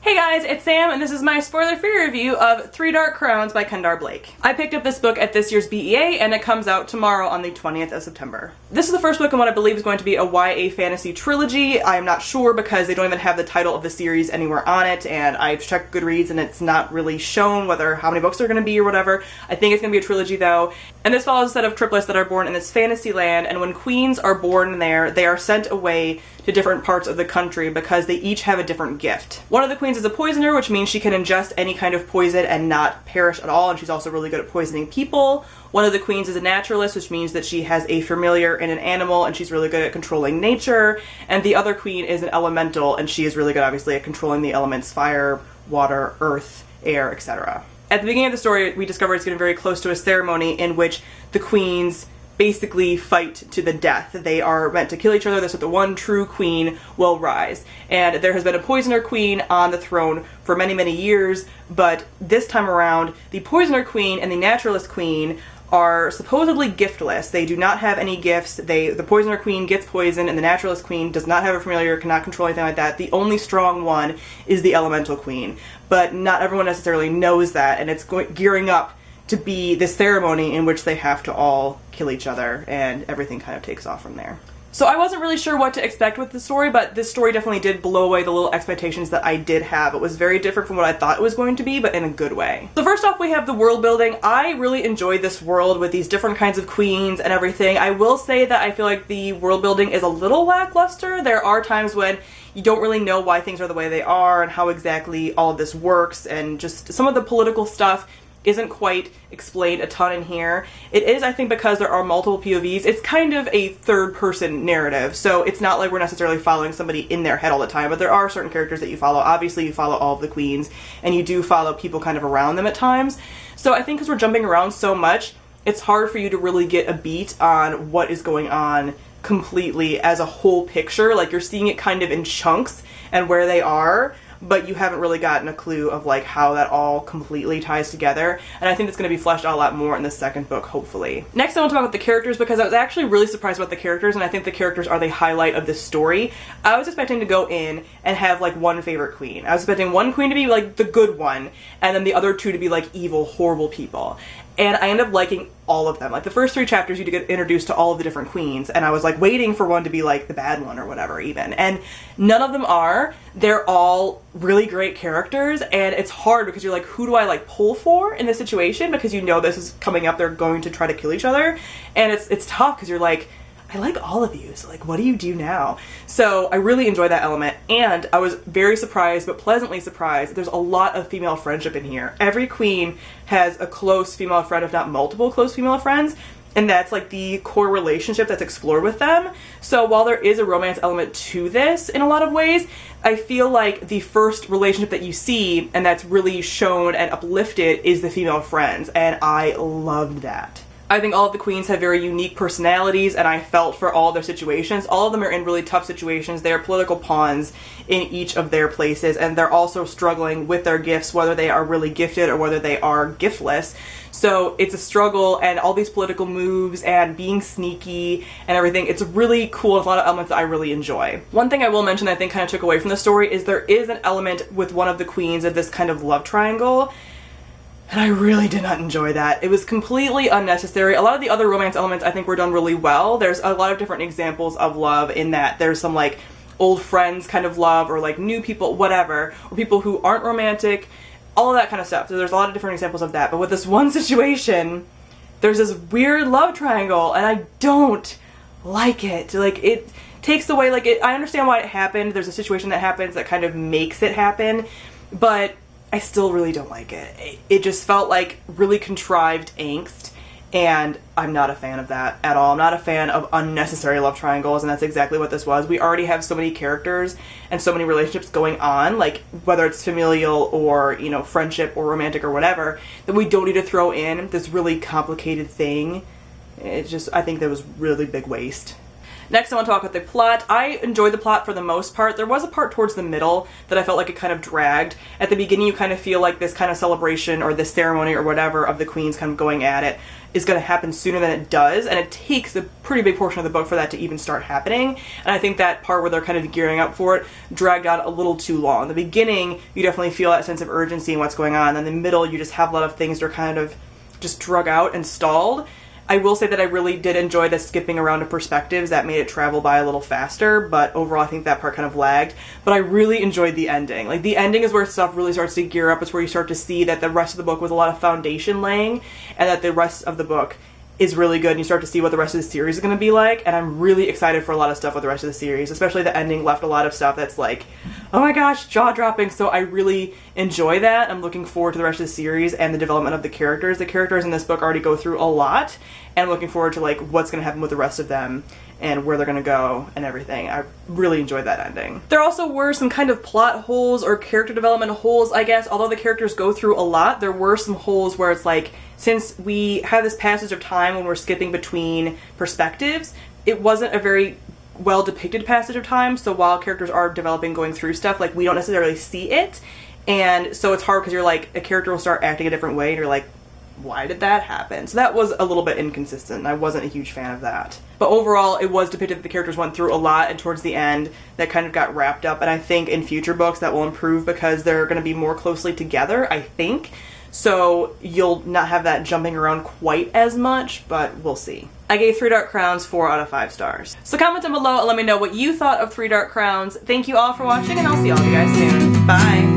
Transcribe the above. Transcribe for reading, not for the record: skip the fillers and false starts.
Hey guys, it's Sam, and this is my spoiler-free review of Three Dark Crowns by Kendare Blake. I picked up this book at this year's BEA, and it comes out tomorrow on the 20th of September. This is the first book in what I believe is going to be a YA fantasy trilogy. I am not sure because they don't even have the title of the series anywhere on it, and I've checked Goodreads and it's not really shown how many books they're going to be or whatever. I think it's going to be a trilogy though, and this follows a set of triplets that are born in this fantasy land, and when queens are born there, they are sent away to different parts of the country because they each have a different gift. One of the queens is a poisoner, which means she can ingest any kind of poison and not perish at all, and she's also really good at poisoning people. One of the queens is a naturalist, which means that she has a familiar in an animal and she's really good at controlling nature. And the other queen is an elemental, and she is really good obviously at controlling the elements fire, water, earth, air, etc. At the beginning of the story, we discover it's getting very close to a ceremony in which the queens basically fight to the death. They are meant to kill each other so that the one true queen will rise. And there has been a poisoner queen on the throne for many, many years, but this time around, the poisoner queen and the naturalist queen are supposedly giftless. They do not have any gifts. The poisoner queen gets poisoned, and the naturalist queen does not have a familiar, cannot control anything like that. The only strong one is the elemental queen. But not everyone necessarily knows that, and it's gearing up to be the ceremony in which they have to all kill each other, and everything kind of takes off from there. So I wasn't really sure what to expect with the story, but this story definitely did blow away the little expectations that I did have. It was very different from what I thought it was going to be, but in a good way. So first off, we have the world building. I really enjoyed this world with these different kinds of queens and everything. I will say that I feel like the world building is a little lackluster. There are times when you don't really know why things are the way they are and how exactly all of this works, and just some of the political stuff isn't quite explained a ton in here. It is, I think, because there are multiple POVs. It's kind of a third-person narrative, so it's not like we're necessarily following somebody in their head all the time, but there are certain characters that you follow. Obviously, you follow all of the queens, and you do follow people kind of around them at times. So I think because we're jumping around so much, it's hard for you to really get a beat on what is going on completely as a whole picture. Like, you're seeing it kind of in chunks and where they are, but you haven't really gotten a clue of like how that all completely ties together, and I think it's going to be fleshed out a lot more in the second book, hopefully. Next I want to talk about the characters, because I was actually really surprised about the characters, and I think the characters are the highlight of this story. I was expecting to go in and have like one favorite queen. I was expecting one queen to be like the good one, and then the other two to be like evil, horrible people. And I ended up liking all of them. Like, the first 3 chapters you get introduced to all of the different queens, and I was like waiting for one to be like the bad one or whatever even. And none of them are. They're all really great characters, and it's hard because you're like, who do I like pull for in this situation? Because you know this is coming up, they're going to try to kill each other. And it's tough because you're like, I like all of you, so like, what do you do now? So I really enjoy that element, and I was very surprised, but pleasantly surprised, there's a lot of female friendship in here. Every queen has a close female friend, if not multiple close female friends, and that's like the core relationship that's explored with them. So while there is a romance element to this in a lot of ways, I feel like the first relationship that you see, and that's really shown and uplifted, is the female friends, and I loved that. I think all of the queens have very unique personalities, and I felt for all their situations. All of them are in really tough situations. They are political pawns in each of their places, and they're also struggling with their gifts, whether they are really gifted or whether they are giftless. So it's a struggle, and all these political moves and being sneaky and everything. It's really cool. There's a lot of elements that I really enjoy. One thing I will mention that I think kind of took away from the story is there is an element with one of the queens of this kind of love triangle, and I really did not enjoy that. It was completely unnecessary. A lot of the other romance elements I think were done really well. There's a lot of different examples of love in that. There's some like old friends kind of love, or like new people, whatever, or people who aren't romantic, all of that kind of stuff. So there's a lot of different examples of that. But with this one situation, there's this weird love triangle, and I don't like it. Like, it takes away, like, I understand why it happened. There's a situation that happens that kind of makes it happen, but I still really don't like it. It just felt like really contrived angst, and I'm not a fan of that at all. I'm not a fan of unnecessary love triangles, and that's exactly what this was. We already have so many characters and so many relationships going on, like whether it's familial or, you know, friendship or romantic or whatever, that we don't need to throw in this really complicated thing. It just, I think that was really big waste. Next, I want to talk about the plot. I enjoyed the plot for the most part. There was a part towards the middle that I felt like it kind of dragged. At the beginning, you kind of feel like this kind of celebration or this ceremony or whatever of the queens kind of going at it is going to happen sooner than it does, and it takes a pretty big portion of the book for that to even start happening. And I think that part where they're kind of gearing up for it dragged out a little too long. In the beginning, you definitely feel that sense of urgency and what's going on. In the middle, you just have a lot of things that are kind of just drug out and stalled. I will say that I really did enjoy the skipping around of perspectives. That made it travel by a little faster, but overall I think that part kind of lagged. But I really enjoyed the ending. Like, the ending is where stuff really starts to gear up. It's where you start to see that the rest of the book was a lot of foundation laying, and that the rest of the book is really good, and you start to see what the rest of the series is going to be like, and I'm really excited for a lot of stuff with the rest of the series, especially the ending left a lot of stuff that's like, oh my gosh, jaw-dropping, so I really enjoy that. I'm looking forward to the rest of the series and the development of the characters. The characters in this book already go through a lot, and I'm looking forward to like what's going to happen with the rest of them and where they're going to go and everything. I really enjoyed that ending. There also were some kind of plot holes or character development holes, I guess. Although the characters go through a lot, there were some holes where it's like, since we have this passage of time when we're skipping between perspectives, it wasn't a very well depicted passage of time. So while characters are developing, going through stuff, like, we don't necessarily see it. And so it's hard because you're like, a character will start acting a different way and you're like, why did that happen? So that was a little bit inconsistent. I wasn't a huge fan of that. But overall, it was depicted that the characters went through a lot, and towards the end, that kind of got wrapped up. And I think in future books that will improve because they're going to be more closely together, I think. So you'll not have that jumping around quite as much, but we'll see. I gave Three Dark Crowns 4 out of 5 stars. So comment down below and let me know what you thought of Three Dark Crowns. Thank you all for watching, and I'll see all of you guys soon. Bye!